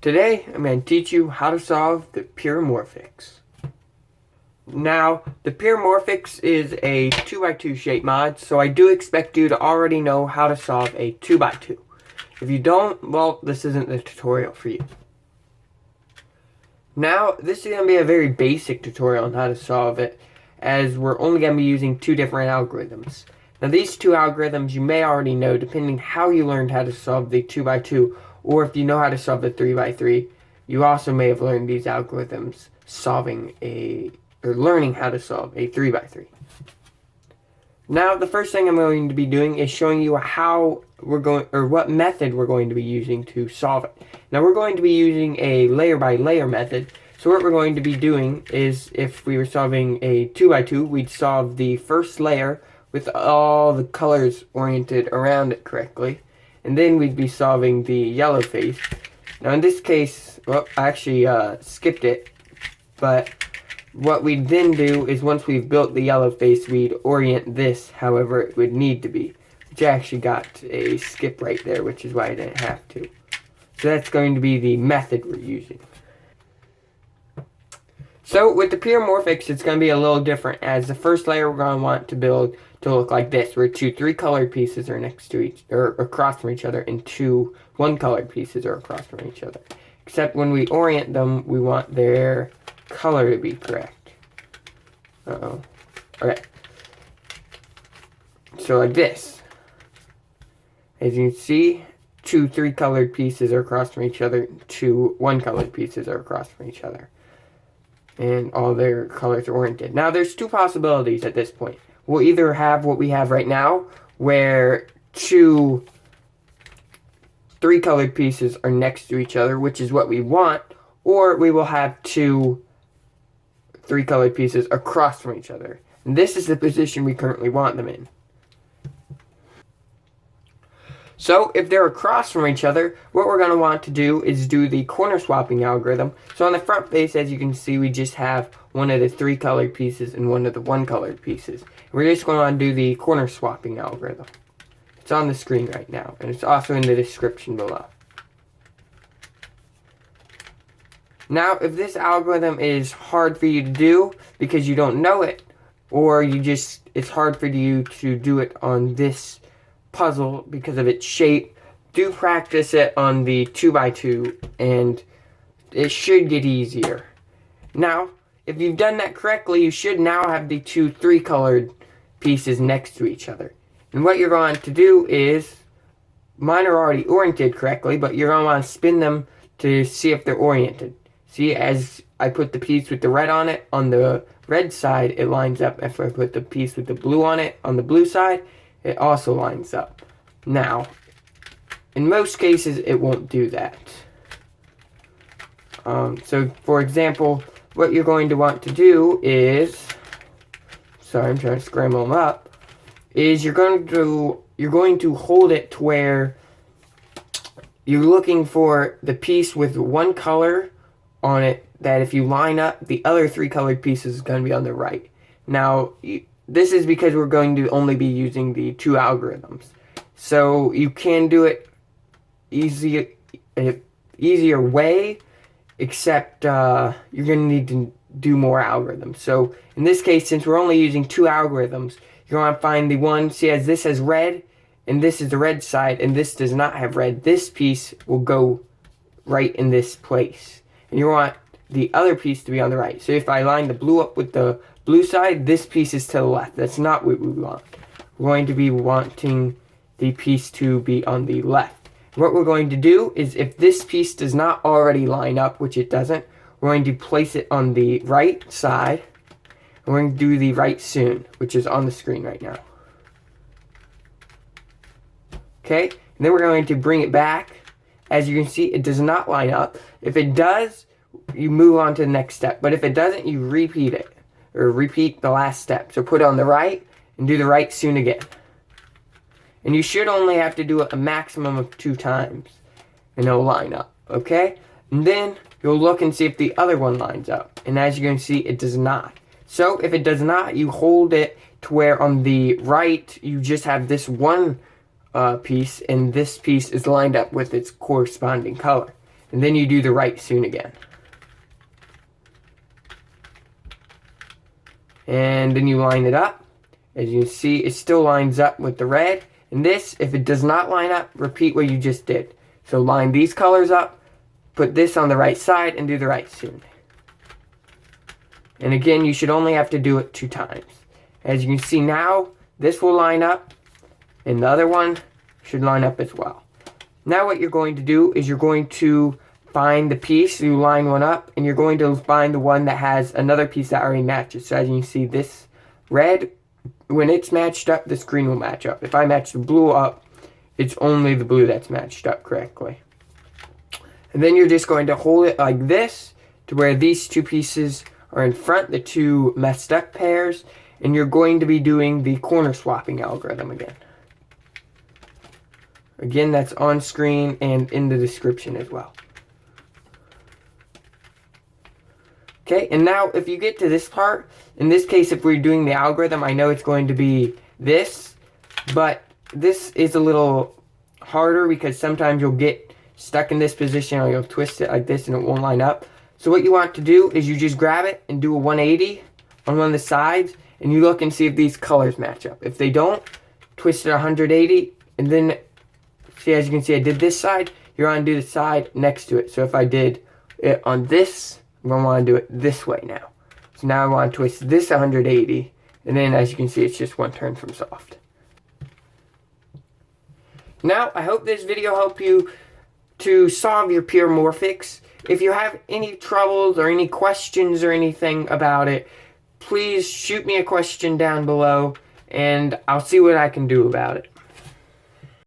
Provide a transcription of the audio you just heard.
Today, I'm going to teach you how to solve the Pyramorphix. Now, the Pyramorphix is a 2x2 shape mod, so I do expect you to already know how to solve a 2x2. If you don't, well, this isn't the tutorial for you. Now, this is going to be a very basic tutorial on how to solve it, as we're only going to be using two different algorithms. Now, these two algorithms you may already know depending how you learned how to solve the 2x2, or if you know how to solve the 3x3, you also may have learned these algorithms learning how to solve a 3x3. Now, the first thing I'm going to be doing is showing you what method we're going to be using to solve it. Now, we're going to be using a layer by layer method. So what we're going to be doing is, if we were solving a 2x2, we'd solve the first layer with all the colors oriented around it correctly. And then we'd be solving the yellow face. Now in this case, well, I actually skipped it. But what we'd then do is, once we've built the yellow face, we'd orient this however it would need to be. Which I actually got a skip right there, which is why I didn't have to. So that's going to be the method we're using. So with the Pyramorphix, it's going to be a little different, as the first layer we're going to want to build to look like this, where three colored pieces are next to across from each other, and two one colored pieces are across from each other. Except when we orient them, we want their color to be correct. Okay. So like this. As you can see, three colored pieces are across from each other, two one colored pieces are across from each other. And all their colors are oriented. Now, there's two possibilities at this point. We'll either have what we have right now, where three colored pieces are next to each other, which is what we want, or we will have three colored pieces across from each other. And this is the position we currently want them in. So, if they're across from each other, what we're going to want to do is do the corner swapping algorithm. So on the front face, as you can see, we just have one of the three colored pieces and one of the one colored pieces. We're just going to do the corner swapping algorithm. It's on the screen right now, and it's also in the description below. Now, if this algorithm is hard for you to do because you don't know it, or it's hard for you to do it on this puzzle because of its shape, do practice it on the 2x2 and it should get easier. Now, if you've done that correctly, you should now have the three colored pieces next to each other. And what you're going to do is, mine are already oriented correctly, but you're going to want to spin them to see if they're oriented. See, as I put the piece with the red on it, on the red side, it lines up. If I put the piece with the blue on it, on the blue side, it also lines up. Now, in most cases, it won't do that. So, for example, what you're going to want to do is, sorry, I'm trying to scramble them up, is you're going to hold it to where you're looking for the piece with one color on it, that if you line up, the other three colored pieces is going to be on the right. Now, this is because we're going to only be using the two algorithms. So you can do it easier way, except you're going to need to do more algorithms. So in this case, since we're only using two algorithms, you're going to find the one, see, as this has red, and this is the red side, and this does not have red, this piece will go right in this place. And you want the other piece to be on the right. So if I line the blue up with the blue side, this piece is to the left. That's not what we want. We're going to be wanting the piece to be on the left. What we're going to do is, if this piece does not already line up, which it doesn't, we're going to place it on the right side. And we're going to do the right sune, which is on the screen right now. Okay, and then we're going to bring it back. As you can see, it does not line up. If it does, you move on to the next step. But if it doesn't, you repeat it. Or repeat the last step. So put it on the right and do the right sune again. And you should only have to do it a maximum of 2 times. And it'll line up. Okay? And then you'll look and see if the other one lines up. And as you can see, it does not. So if it does not, you hold it to where on the right, you just have this one piece, and this piece is lined up with its corresponding color. and then you do the right sune again. And then you line it up. As you can see, it still lines up with the red. And this, if it does not line up, repeat what you just did. So line these colors up, put this on the right side, and do the right sune. And again, you should only have to do it 2 times. As you can see now, this will line up, and the other one should line up as well. Now what you're going to do is you're going to find the piece, you line one up, and you're going to find the one that has another piece that already matches. So as you can see, this red, when it's matched up, this green will match up. If I match the blue up, it's only the blue that's matched up correctly. And then you're just going to hold it like this to where these 2 pieces are in front, the 2 messed up pairs, and you're going to be doing the corner swapping algorithm again. Again, that's on screen and in the description as well. Okay, and now if you get to this part, in this case, if we're doing the algorithm, I know it's going to be this, but this is a little harder because sometimes you'll get stuck in this position or you'll twist it like this and it won't line up. So what you want to do is you just grab it and do a 180 on one of the sides, and you look and see if these colors match up. If they don't, twist it 180, and then, see, as you can see, I did this side, you're going to do the side next to it. So if I did it on this, I'm going to want to do it this way now. So now I want to twist this 180, and then as you can see, it's just 1 turn from soft. Now, I hope this video helped you to solve your Pyramorphix. If you have any troubles or any questions or anything about it, please shoot me a question down below, and I'll see what I can do about it.